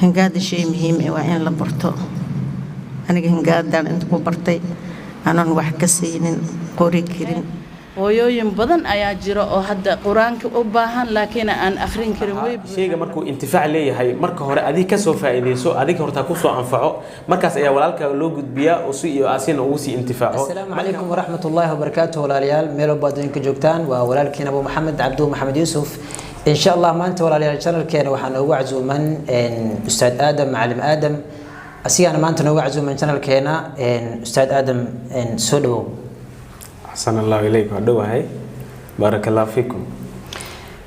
hingaada shay muhiim ah waa in la barto aniga hingaadaan inta ku bartay aanan wax ka siinin qori karin hooyooyin badan ayaa jira oo hadda quraanka u baahan laakiin aan akhrin karin way shayga markuu intifaac leeyahay marka hore adiga ka soo faa'iideyso adiga horta ku soo anfaco markaas ayaa walaalka loo gudbiyaa oo si iyo asin ugu si intifaaco assalaamu calaykum waraxmatullaahi wabarakaatuh walaalayaal meel baadinka joogtaan waa walaalkiina Abu Maxamed Abdu Maxamed Yuusuf insha Allah maanta walaalayaal channelkeena waxaan ugu casuuman ustaad Adam Macallim Adam asigana maanta noogu casuuman channelkeena ustaad Adam soo dhawow أحسن الله إليك ودوهاي بارك الله فيكم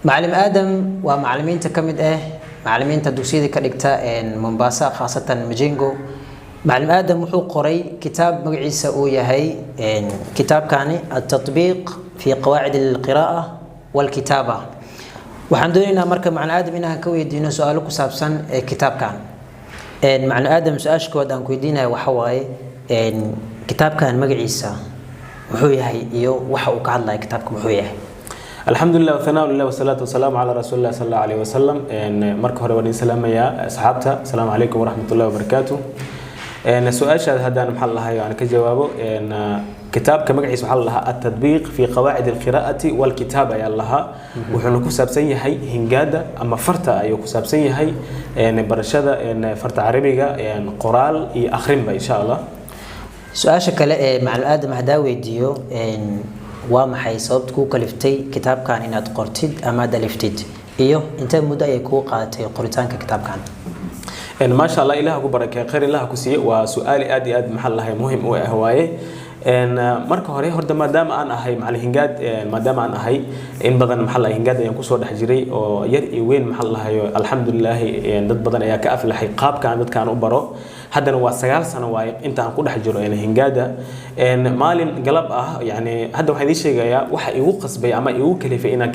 معلم آدم ومعلمين تكمل معلمين تدوسيدي كدكتا مومباسا خاصة مجينجو معلم آدم وحو قري كتاب مقعيسة وياهي كتاب كاني التطبيق في قواعد القراءة والكتابة وحندونينا مركب معلم آدم إنها كوي دينا سؤالك سابسان كتاب كان معلم آدم سؤاشكو دان كويدينا وحواي كتاب كان مقعيسة وحويها iyo waxa uu ka hadlay kitabka wuxuuyahay alxamdulillah wa thanaa lillahi wa salatu wa salam ala rasulillah sallallahu alayhi wa sallam marka hore waan salaamaya asxaabta assalamu alaykum wa rahmatullahi wa barakatuh su'aasha hadaan maxal lahayo aan ka jawaabo kitabka magaciisa waxa la at-tadbiq fi qawaa'id al-qira'ati wal kitaba ya allah wuxuu ku saabsan yahay hingaada ama farta ayuu ku saabsan yahay barashada farta carabiga qoraal iyo akhrinba insha Allah سؤال كلا مع الآدم هداوي ديو waa maxay sababta ku kaliftay kitaabkan inaad qortid ama daliftid iyo inta muddo ay ku qaadatay qoritaanka kitaabkan ما شاء الله إله كبرك خير الله كسي وسؤال آدي آد محل هاي مهم وهواي marka hore horta maadaama aan ahay macallin hingaad maadaama aan ahay in badan maxal ah hingaad ayaan ku soo dhex jiray oo yar iyo weyn maxal lahayo alxamdulillah dad badan ayaa ka aflaxay qaabka aan dadkaan u baro haddana waa 9 sano waay inta aan ku dhex jiro hingaada maalin galab ah yani hadda waxaan idin sheegayaa waxa igu qasbay ama igu kalifay inaan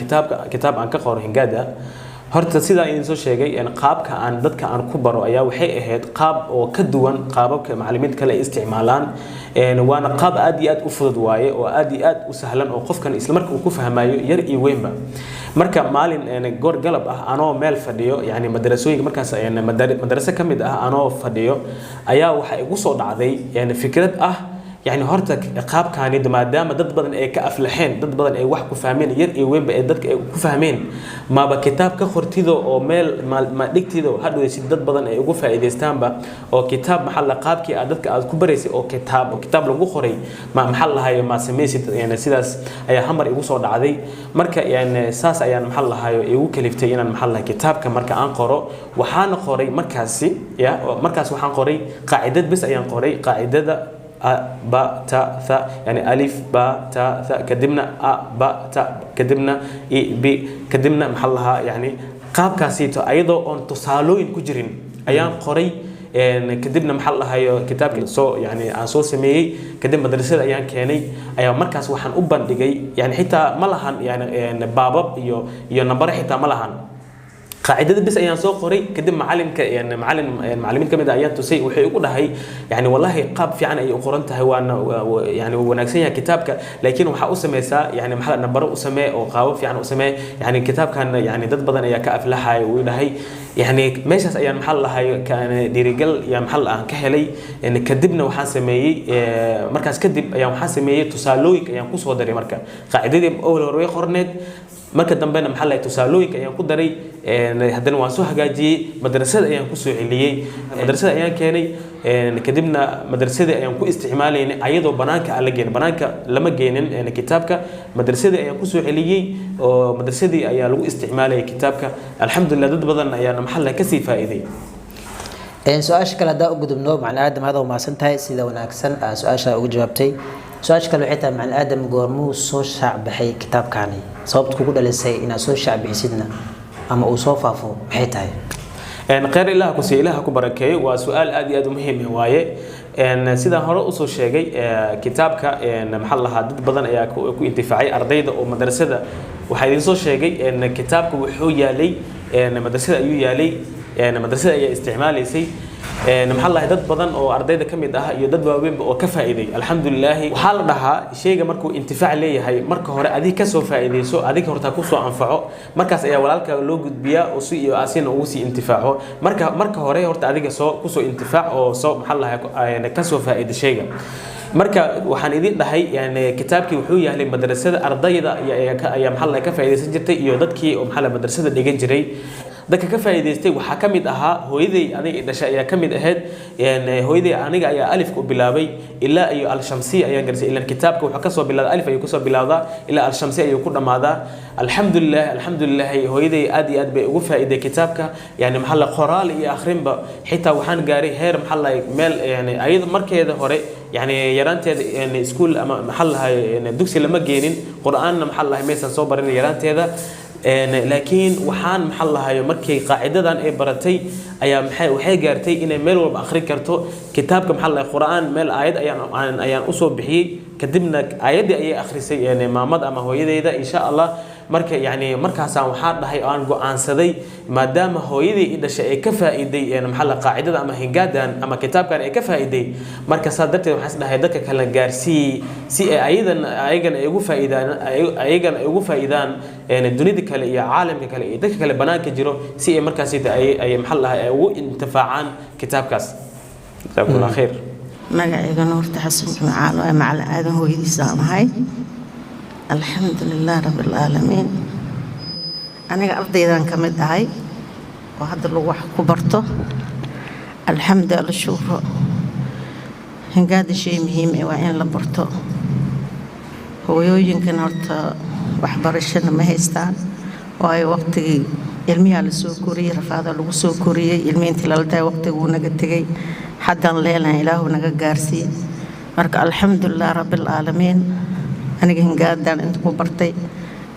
kitaab aan ka qoro hingaada horta sida aan soo sheegay qaabka aan dadka aan ku baro ayaa waxay ahayd qaab oo ka duwan qaababka macallimiinta kale isticmaalaan waana qaab aad iyo aad u fudud waaye oo aad iyo aad u sahlan oo qofkan isla markaa uu ku fahmayo yar iyo weynba marka maalin goor galab ah anoo meel fadhiyo yani madrasooyinka markaas madrasa kamid ah anoo fadhiyo ayaa waxa igu soo dhacday fikrad ah يعني هرتك قاب كان maadaama dad badan ay ka aflaxeen dad badan ay wax ku fahmeen yar iyo weynba ay dadka ay ku fahmeen ma ba kitaab ka qortido oo meel ma dhigtido hadhow si dad badan ay ugu faa'iideystaanba oo kitaab maxal qaabkii aad dadka aad ku bareysay oo kitaab lagu qoray ma maxal lahayo ma sameeysid yani sidaas ayaa hamar igu soo dhacday marka yani saas ayaan maxal lahayo igu kaliftay inaan maxal lahayo kitaabka marka aan qoro waxaan qoray markaas waxaan qoray qaacidad bis ayaan qoray qaacidada با تا ثا يعني ألف با تا ثا كدمنا با تا كدمنا بي كدمنا محلها يعني قاب كاسيتو أيضا أن تصالوين كجرين أيام قري كدبنا محلها كتاب سو يعني عصو سمي كدب مدرسة أيام كاني أيام مركز وحن أبان دقي يعني حتى ملهن يعني بابا يو نبر حتى ملهن قاعدة بس أيام سوق قري كدم معلم يعني معلمين كم أيام تسي وحيقول هاي يعني والله قاب في عنا قرنتها وأنا يعني ونكسيها كتابك لكن وحقوس مسا يعني محل نبر أسماء أو قاو في عنا أسماء يعني كتاب كان يعني ضد بدن أيام كأفلح هاي ولا هاي يعني ماشي أيام محل هاي كان دي رجال يا محل كهلي إن كدبنا وحاسمي مركز كدب أيام حاسمي تسالويك أيام كوس ودري مركز قاعدة دي أول روي قرنت marka dambena maxal ay tusaalooyinka ayaan ku daray hadana waan soo hagaajiyay madrasada ayaan ku soo celiyay madrasada ayaan keenay kadibna madrasada ayaan ku isticmaalaynay ayadoo banaanka aan la geeyay banaanka lama geenin kitaabka madrasada ayaan ku soo celiyay oo madrasadii ayaa lagu isticmaalayay kitaabka alxamdulillah dad badan ayaan maxal ka sii faa'iiday su-aasha kale hadaa u gudubno macna aadam hada u maasan tahay sida wanaagsan su-aasha ugu jawaabtay su-aasha kale waxay tahay macna aadam goormuu soo shaac baxay kitaabkaani sababta kugu dhalisay inaad soo shaac bixisidna ama uu soo faafo maxay tahay khayr ilaah ku sii ilaah ku barakeeyo waa su'aal aad iyo aad muhiim ah waaye sida hore u soo sheegay kitaabka maxal lahaa dad badan ayaa ku intifaacay ardayda oo madrasada waxa idin soo sheegay kitaabku wuxuu yaalay madrasada ayuu yaalay madrasada ayaa isticmaalaysay maxaa lahayd dad badan oo ardayda kamid ah iyo dad waaweyn oo ka faa'iiday alxamdulillah waxa la dhahaa shayga markuu intifaac leeyahay marka hore adiga ka soo faa'iideyso adiga horta ku soo anfaco markaas ayaa walaalka loo gudbiyaa oo si iyo asina ugu sii intifaaco marka hore horta adiga soo ku soo intifaac oo soo maxaa lahayd ka soo faa'iiday shayga marka waxaan idin dhahay yani kitaabkii wuxuu yahay madrasada ardayda ayaa maxaa lahayd ka faa'iideysan jirtay iyo dadkii oo maxaa lahayd madrasada dhigan jiray dadka ka faa'iideystay waxa kamid ahaa hooyaday aniga dhashay ayaa kamid ahayd hooyaday aniga ayaa alif ku bilaabay ilaa iyo al-shamsi ayaa garsay ilaa kitaabka wuxuu ka soo bilaabay alif ayuu ku soo bilaawdaa ilaa al-shamsi ayuu ku dhamaadaa alxamdulillah hooyaday aad iyo aad bay ugu faa'iiday kitaabka yani maxaa la qoraal iyo akhrinba xitaa waxaan gaaray heer maxaa la meel yani ayada markeeda hore يعني يرانتيد يعني سكول أما محلها يعني دكسي لما جينين قرآن محلها ميسن صوبر إن يرانتيد لكن وحان محلها يمركي قاعدة دان إيه برتي أيام وحي جارتي إن ميل وبآخر كرتو كتابك محلها القرآن ميل آيات أيام أصوب بحي كدبنا آيات أي آخر شيء يعني ما مضى أما هو يدا إن شاء الله marka yani markaasaan waxaa dhahay aan go'aansaday maadaama hooyadii i dhashay ay ka faa'iiday yani maxaa la qaacidada ama hingaadan ama kitaabkan ay ka faa'iiday marka saa darteed waxaan dhahay dadka kale gaarsii si ay ayagana ay ugu faa'iidaan yani dunida kale iyo caalamka kale iyo dadka kale banaanka jiro si ay markaas ay maxaa la ay ugu intifaacaan kitaabkaas jazakumullahu khair magacayga Nuurta Xasan Jimcaalo ee macallin aadan hooyadiisa ahay الحمد لله رب العالمين أنا أرضيان كمد هاي وهذا اللي واحد كبرته الحمد لله شوفه هنقاد شيء مهم وين لبرته هو يمكن أرت وحبر الشن ما هيستان وهاي وقت علمي على السوكوري رفاض لو سوكوري علمي انت لالتا وقت ونقتجي حدا ليلة إله ونقارسي مرك الحمد لله رب العالمين aniga hingaadan inta ku bartay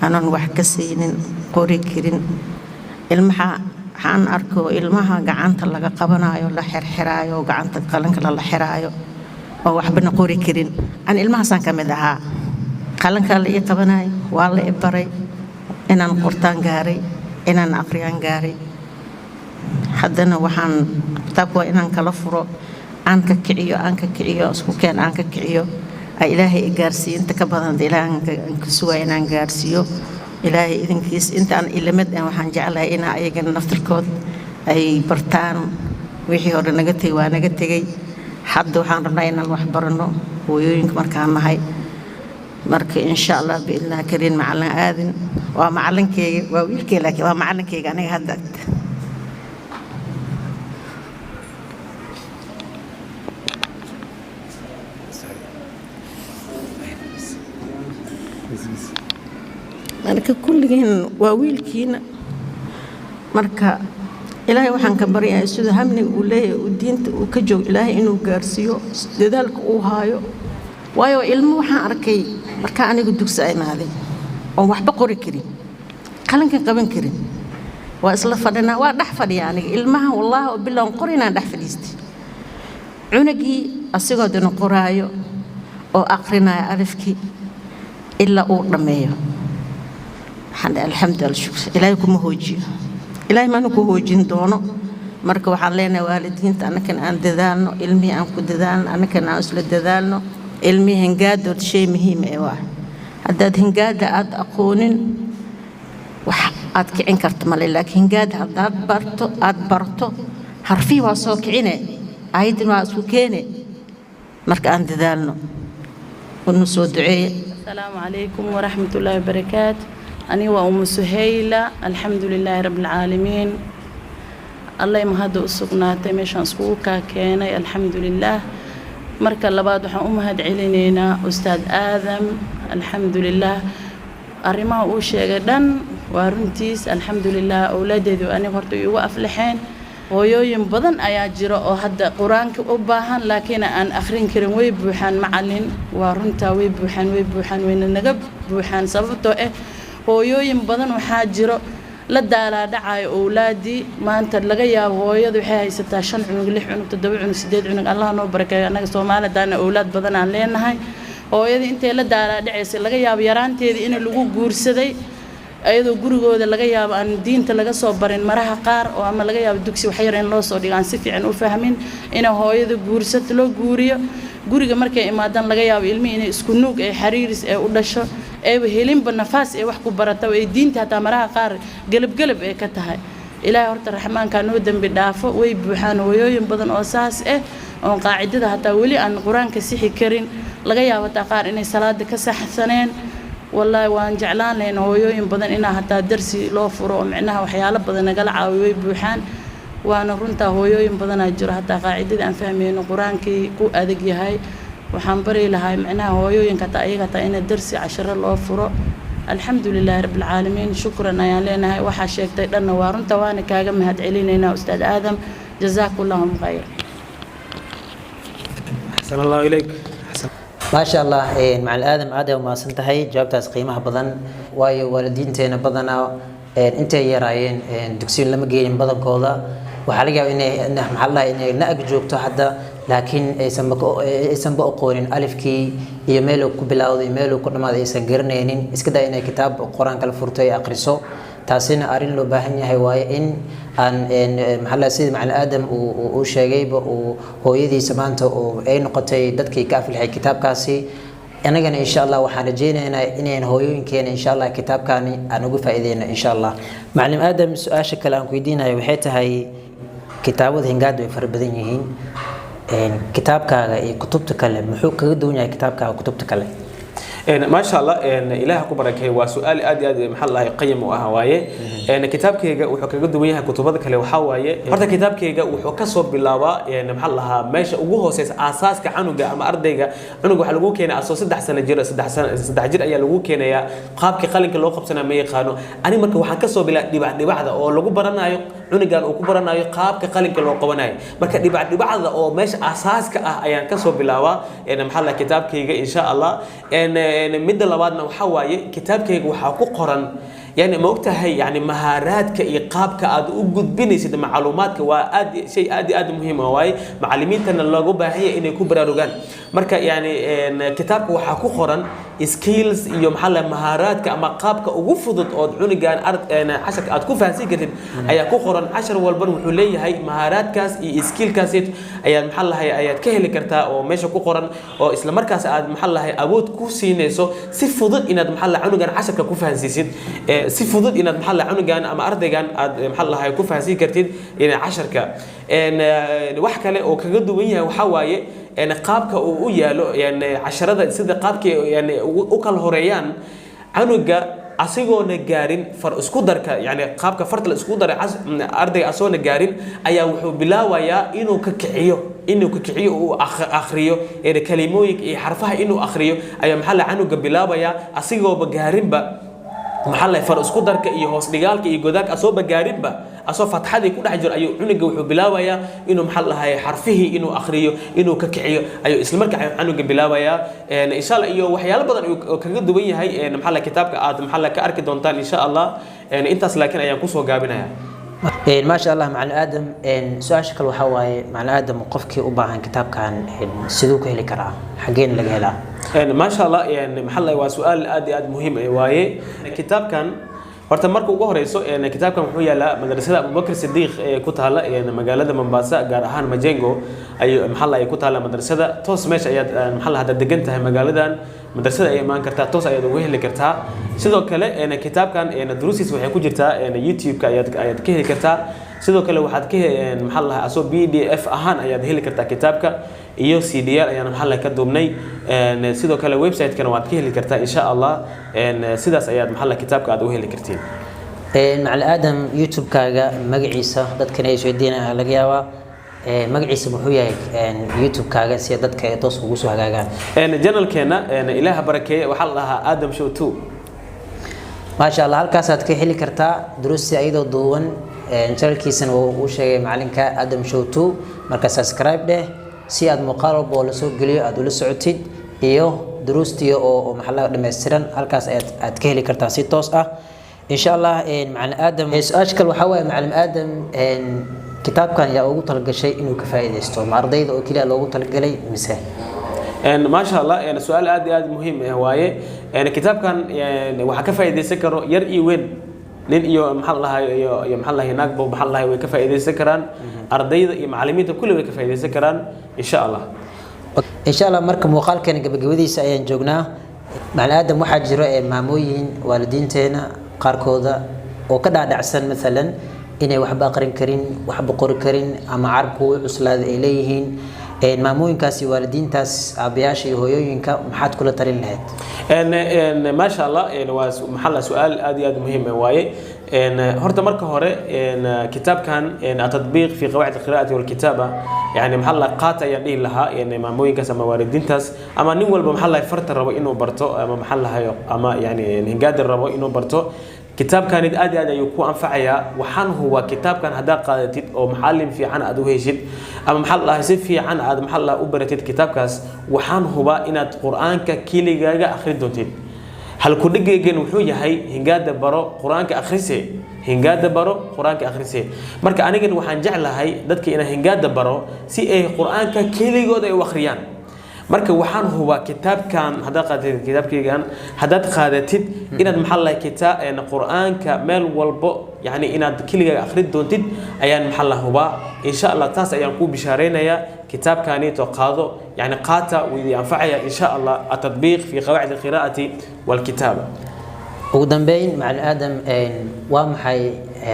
aanan wax ka siinin qori karin ilmaha waxaan arko ilmaha gacanta laga qabanayo la xirxiraayo gacanta qalanka la xiraayo oo waxbana qori karin aan ilmahaasaan ka mid ahaa qalanka la ii qabanayo waa la ibaray inaan qortaan gaaray inaan aqriyaan gaaray haddana waxaan kitaabka inaan kala furo aan ka kiciyo isku keen aan ka kiciyo إلهي إجارسي أنت كبرنا إلهي كسوة إن إجارسيو إلهي إذن كيس أنت أن إلى مد أن وحنجعلها إنا أيجن نفط الكود أي برتان ويحي هور نجتي ونجتي حد وحن ربنا وحبرنا ويوينك مركان هاي مرك إن شاء الله بإذن كريم معلن آذن ومعلن كي وويلك لك ومعلن كي أنا هدت marka kulligeen waa wiilkiina marka ilaahay waxaan ka baryaa sida hamniga uu leeyahay oo diinta uu ka joog ilaahay inuu gaarsiiyo dadaalka uu haayo waayo ilmo waxaan arkay marka anigu dugsi ay maadeen oo waxba qori karin qalanka qaban karin waa isla fadhina waa dhax fadhiya aniga ilmaha wallahi oo bilaan qorinaan dhax fadhiistay cunugii asigoo dana qoraayo oo aqrinaya alifkii ilaa uu dhameeyo الحمد لله شكرا إلهكم هوجي إلهي ما نكون هوجين دونه مركب حلينا والدين أنا كان عند ذالنا علمي أنا كنت ذالنا أنا كان أصل ذالنا علمي هنجاد شيء مهم واحد هذا هنجاد عاد أقولن وعاد كإنكرت مال لك هنجاد عاد برتو حرفي وصوك عينه عيد وصوكينه مركب عند ذالنا ونسود دعاء السلام عليكم ورحمة الله وبركاته أنا وأم سهيلة الحمد لله رب العالمين الله يمهد السقنات مشان سكوكا كان الحمد لله مركا لبعض أمهد علينا أستاذ آدم الحمد لله أرما أوشي جدا وارنتيس الحمد لله أولادي ذو أنا برضو يوقف لحين ويوم بدن آيات جراء هذا قرآن كأباهن لكن أن آخرين كريم ويبوحان معلن وارنتا ويبوحان وين النجب بوحان سببته إيه hooyooyin badan waxaa jiro la daala dhacay awlaadi maanta laga yaabo hooyadu waxay haysataa 5 cunug 6 cunug 7 cunug 8 cunug Allah noo barakeeyo anaga Soomaalidaana awlaad badan aan leenahay hooyada intee la daala dhacaysay laga yaabo yaraanteedii in lagu guursaday ayadoo gurigooda laga yaabo aan diinta laga soo barin maraha qaar oo ama laga yaabo dugsi wax yar in loo soo dhigo aan si fiican u fahmin ina hooyada guursato loo guuriyo guriga markay imaadaan laga yaabo ilmihi inay isku nuug ee xariiris ee u dhasho eeba helinba nafaas ee wax ku barata ee diinta hataa maraha qaar galab ee ka tahay ilaahay horta raxmaanka noo dambi dhaafo way buuxaan hooyooyin badan oo saas oo qaacidada hataa weli aan quraanka sixi karin laga yaabo hataa qaar inay salaada ka saxsaneen wallahi waan jeclaan lahayn hooyooyin badan inaa hataa darsi loo furo oo micnaha waxyaalo badan nagala caawiyo way buuxaan waana runtaa hooyooyin badanaa jiro hataa qaacidada aan fahmayno quraankii ku adag yahay waxaan bari lahaa micnaha hooyooyinka hataa ayaga hataa ina darsi casharo loo furo alxamdulilaahi rabbil caalamiin shukran ayaan leenahay waxaa sheegtay dhanna waa runta waana kaaga mahad celinaynaa ustaad aadam jazaakullahum khayr أحسن الله إليك. ما شاء الله مع الآدم عادة وما سنتهي جابت قيمها بدن واي والدين تينا بدنا أنت يراين دكسين لما جينا بدن كودا وحاليا إنه محلها إنه نأجر جوبته حدا لكن اسم بقولين ألف كي يميلوا كبلاو يميلوا كل ما يسن قرنين إسكدا إنه كتاب القرآن كالفرتوي أقرسو تاسين أرين لو باهني هواي إن محل سيد مع الآدم وشجيب وهو سمانته وأي نقطة دتك كافل هاي كتاب كاسي أنا جن إن شاء الله وحنجينا إن هو يمكن إن شاء الله كتاب كاني أنا أقول فائدين إن شاء الله معلم آدم سؤال شكل أن كيدينا وحيته هاي كتابه هنقاد ويفربدين يهين كتاب كذا كتب تكلم محوك الدنيا كتاب كذا كتب تكلم ما شاء الله إله كبرك هو سؤال أدي محل الله يقيم وهواية كتابك وحكي قد وياها كتبك اللي وحواية هذا كتابك وحكسب بالله محل الله ماشي وجوه أساس كعنوجا أما أرضيجا عنوجا حلقوك هنا أساس 6 سنة جرا 6 جرا أي لقوك هنا يا قابك قالك اللي وقف سنة 100 قانون أنا مرك وحكسب بالله دي بعد أو لقوا برنا عنوجا وكبرنا قابك قالك اللي وقفنا مرك دي بعد أو ماشي أساس كأيان كسب بالله محل كتابك إن شاء الله مد لبادنا وحواي كتابك وحاكو قرن يعني ما وقتها يعني مهاراتك إيقابك أد وجود بينيسيد معلوماتك وأد شيء أد مهم هواي معلمين تنا اللغة هي إن يكون براروجان مركا يعني كتابك وحاكو قرن skills يوم حل مهاراتك أما قابك وجفضت أو عنجان أرد أنا عشان أتكون فاسي كتير أي كو قرن 10 والبن وحلي هاي مهارات كاس skill كاسيت أي محل هاي أيات كهل كرتا أو ماشي كو قرن أو إسلام مركز أد محل هاي أبود كوسينيسو سفضت إن محل عنجان عشان كو فاسيسيد سفضت إن محل عنجان أما أردجان أد محل هاي كو فاسي كتير إن 10 كا إن وحكة أو كجد وياه وحواي يعني قابك ويالو يعني 10 سيد قابك يعني وكل هريان عنوجا أسيقو نجارين فر اسكودر يعني قابك فرت الاسكودر أرضي أسو نجارين أيا وحو بلا ويا إنه ككعيو وآخريو يعني كلمويك حرفها إنه آخريو أيا محل عنوجا بلا ويا أسيقو بجارين با محل فر اسكودر كيهوس دجال كيجودك أسو بجارين با أسو فتحة كل حجر أيو عنق وحو بلاويا إنه محل هاي حرفه إنه آخريه إنه ككعيه أيو إسلامك عنق بلاويا إن شاء الله أيو وحيال بدن كجد ويا هاي محل كتابك محل كأرك دونتان إن شاء الله أنت لكن أيام كوسو جابنا ما شاء الله مع الآدم سؤال شكل وحواي مع الآدم وقفك وباعن كتاب كان سدوك هلي كرا حقين لجهلا ما شاء الله يعني محل وسؤال أدي مهم واي كتاب كان horta marka ugu horeyso kitaabkan wuxuu yaalaa madrasada Abu Bakr Siddiq ee ku taala magaalada Mombasa gaar ahaan Majengo ay maxal ay ku taala madrasada toos meesha ayaad maxal hada degan tahay magaaladan madrasada ay imaan kartaa toos ayaad ugu heli kartaa sidoo kale kitaabkan duruusiis waxay ku jirtaa YouTube-ka ayaad ka heli kartaa sidoo kale waxaad ka maxal aso PDF ahaan ayaad heli kartaa kitaabka iyo CDR ayaan maxal ka duubnay sidoo kale website-kana waad ka heli kartaa insha Allah sidaas ayaad maxal kitaabka aad u heli kartiin مع الآدم يوتيوب كاجا مجلسة ضد كنايس ودينا لقياوا مجلس محوية يوتيوب كاجا سيادة كيتوس وجوسها كاجا جنرال كنا إله بركة وحلها آدم شو تو ما شاء الله هالكاسات كحيل كرتا دروس أيضا ضوون نشر كيسن وشيء معلنك آدم شو تو مركز سبسكرايب ده سياد مقارب ولا سوق جليو أدول سعودي إيوه دروس تيو أو محلات دمسترن هالكاس أتكهلي كرتا سيتوس إن شاء الله مع آدم أشكال وحواي معلم آدم كتاب كان يا أوجو تلقى شيء إنه كفاية يستوى مع رضيض أو كلا لو تلقى لي مثال ما شاء الله سؤال آد مهم هواية كتاب كان وحكفى إذا سكروا يرئي وين نين iyo maxal lahay iyo maxal lahay naagbo maxal lahay way ka faa'iideysan karaan ardayda iyo macallimiinta kulli way ka faa'iideysan karaan insha Allah marka muuqaalkan gabagabadiisa ayaan joognaa macallin waxa jiro maamooyin waalidiinteena qaarkooda oo ka dhaadhacsan midalan inay waxba aqrin karin waxba qori karin ama carabku u cuslaad ay leeyihiin maamooyinkaasi waalidiintaas aabayaasha iyo hooyooyinka maxaad kula talin lahayd ما شاء الله محل سؤال آد مهم واي هرت مركه هره كتاب كان التطبيق في قواعد القراءة والكتابة يعني محل قاطع يعني لها يعني ماموين كاس مواردين تاس أما نقول بمحل فرت الربع إنه برتو أما محل هاي أما يعني هنجاد الربع إنه برتو كتاب كان آد يكون أنفعيا وحن هو كتاب كان هذا قادت أو محل في عن أدوهجد أما محل هسيف في عن هذا محل أوبرتت كتاب كاس وحن هو إن القرآن ككيل جاء آخر دونتين هل كل جيجن وحوي هاي هنجاد برو قرآن كأخرسه هنجاد برو قرآن كأخرسه مرك أنا جن وحن جعل هاي دتك إن هنجاد برو سي قرآن ككيل جود وآخريان marka waxaan huwa kitaabkan hada qaadid kitaabkaygan hadaad qaadatid inaad maxal la kitaab quraanka meel walbo yani inaad kaliya akhrid doontid ayaan maxal huba insha Allah taas ayaan ku bishaareynaya kitaabkani to qaado yani qaata widi anfacaya insha Allah at-tatbiq fi qawaid al-qira'ati wal kitaba ugu dambeyn macallin aadam waa maxay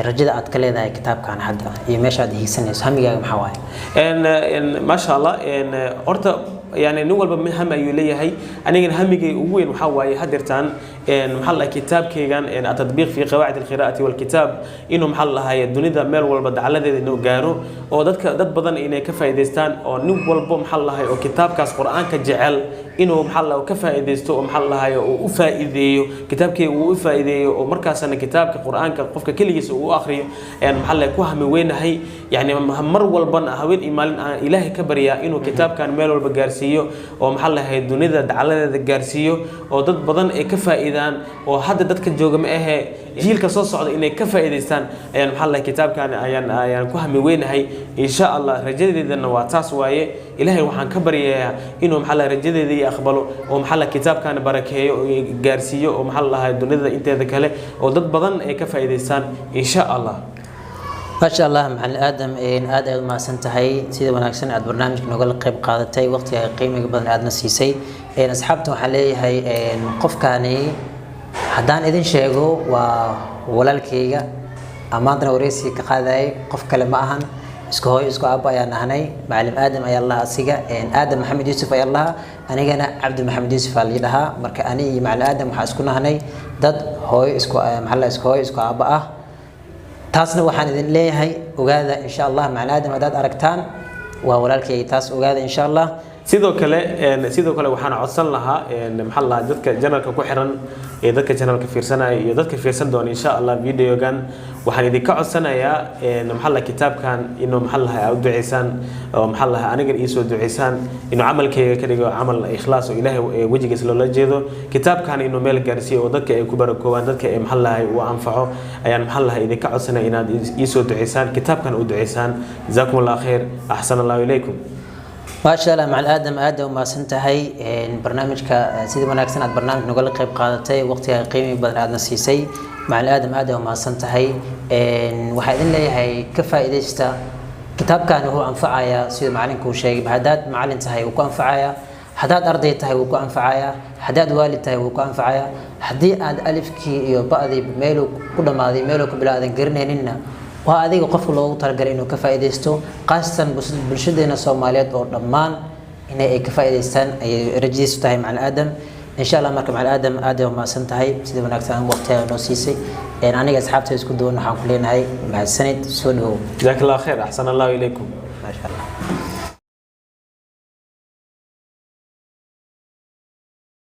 rajada aad ka leedahay kitaabkan hadda iyo meesha aad hiigsanayso hamigaaga maxaa waaye ma sha Allah horta يعني نقول بمهم أيوليه هاي أنا جن همجي وين محاوي هدرتان محل كتاب كيجان التطبيق في قواعد القراءة والكتاب إنه محل هاي الدنيا مال والبد على ذي إنه جارو أو ده بدن إنه كفى إدستان أو نقول بمحل هاي أو كتاب كاس قرآن كجعل إنه محل وكفى إدستو محل هاي وفائدة كتاب كي وفائدة ومركز أن كتاب كقرآن كقف كل يسوع وآخره يعني محل كوهم وين هاي يعني مر والبن هوين إيمان إلهي كبريا إنه كتاب كان مال والبجارس oo maxal lahay dunida dacaladeeda gaarsiyo oo dad badan ay ka faa'iidaan oo hadda dadka jooga ma aha jiilka soo socda inay ka faa'iideystaan ayaan maxal lahay kitaabkan ayaan ku hami weynahay insha Allah rajadeedana waa taas waaye ilaahay waxaan ka baryayaa inuu maxal lahay rajadeedii aqbalo oo maxal lahay kitaabkan barakeeyo oo gaarsiyo oo maxal lahay dunida inteeda kale oo dad badan ay ka faa'iideystaan insha Allah ما شاء الله معلم آدم آد ما سنتهي سيد وناكسن عد برنامج نقول قيب قادتي وقتها قيمة قبل عدنا سيسي أصحابته حلي هاي قف كاني حدان إذن شيء ولا الكيجا أمانتنا ورئيسي كقاضي قف كلمة أهن اسكو أبا يا نهني معلم آدم أي الله أسيجا آدم محمد يوسف أي الله أنا جانا عبد محمد يوسف اللي لها مركاني مع آدم وحاسكون هني ضد هوي اسكو محل اسكو أبا taasna waxaan idin leeyahay ogaada insha Allah macnaheedu wadaad aragtaan waa walaalkay taas ogaada insha Allah sidoo kale waxaan codsan lahaa maxal la dadka janalka ku xiran ee dadka janalka fiirsanaya iyo dadka fiirsan doona insha Allah videogan waxaan idin ka codsanayaa maxal la kitaabkan inuu maxal la ay duceysaan oo maxal la aniga ii soo duceysaan inuu amalkayga ka dhigo amal ikhlaas oo Ilaahay wajigiisa loo jeedo kitaabkan inuu meel gaarsiyo oo dadka ay ku barakoobaan dadka ay maxal la uu anfaco ayaan maxal la idin ka codsanaa inaad ii soo duceysaan kitaabkan u duceysaan jazakumullahu khair ahsanallahu ilaykum ما شاء الله مع الآدم وما سنتهي برنامج سيدي وناكسن عد برنامج نقول قيب قادتي وقتها قيمة بدل عدنا سيسي مع الآدم وما سنتهي وحيدين لي هي كفائدة استا كتاب كان هو أنفعايا سيد معلن كل شيء بهداد معلن تهي وكو أنفعايا حداد أرضي تهي وكو أنفعايا حداد والد تهي وكو أنفعايا حدي آد ألف كي يبقى ميلو كل ما ذي ميلو كبلا ذي قرنيننا وهذه قف لو ترجع إنه كفائدته قاسا بالشدة الصوماليات أو ضمان إنه كفائدتان رجلي ستهي مع الآدم إن شاء الله مركب مع آدم ما سنتهي سيد وناكسان وقتها نوسيسي يعني أنا أصحابته يسكتون حاولين هاي مع السند سنه جزاك الله خير أحسن الله إليكم ما شاء الله